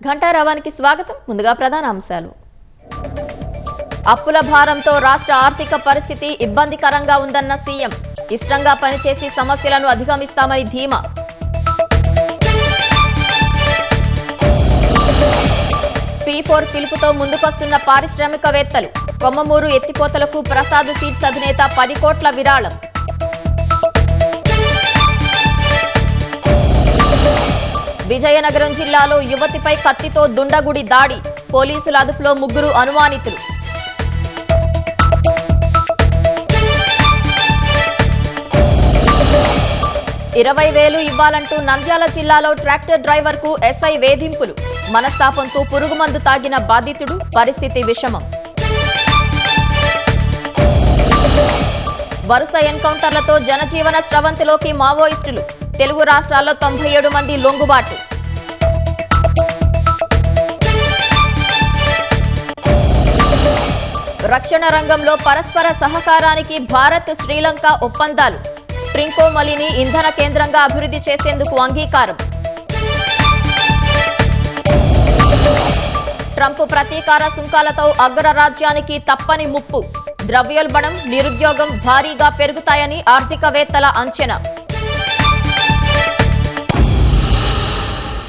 ఘంటారావానికి స్వాగతం. ముందుగా ప్రధాన అంశాలు. అప్పుల భారంతో రాష్ట్ర ఆర్థిక పరిస్థితి ఇబ్బందికరంగా ఉందన్న సీఎం. ఇష్టంగా పనిచేసి సమస్యలను అధిగమిస్తామని ధీమా. P4 పిలుపుతో ముందుకొస్తున్న పారిశ్రామికవేత్తలు. కొమ్మమూరు ఎత్తిపోతలకు ప్రసాద్ సీడ్స్ అధినేత 10 కోట్ల విరాళం. విజయనగరం జిల్లాలో యువతిపై కత్తితో దుండగుడి దాడి. పోలీసుల అదుపులో 3 అనుమానితులు. $20,000 ఇవ్వాలంటూ నంద్యాల జిల్లాలో ట్రాక్టర్ డ్రైవర్ కు ఎస్ఐ వేధింపులు. మనస్తాపంతో పురుగుమందు తాగిన బాధితుడు. పరిస్థితి విషమం. వరుస ఎన్కౌంటర్లతో జనజీవన స్రవంతిలోకి మావోయిస్టులు. తెలుగు రాష్ట్రాల్లో 97 మంది లొంగుబాటు. రక్షణ రంగంలో పరస్పర సహకారానికి భారత్ శ్రీలంక ఒప్పందాలు. ట్రింకోమలిని ఇంధన కేంద్రంగా అభివృద్ధి చేసేందుకు అంగీకారం. ట్రంప్ ప్రతీకార సుంకాలతో అగ్రరాజ్యానికి తప్పని ముప్పు. ద్రవ్యోల్బణం, నిరుద్యోగం భారీగా పెరుగుతాయని ఆర్థికవేత్తల అంచనా.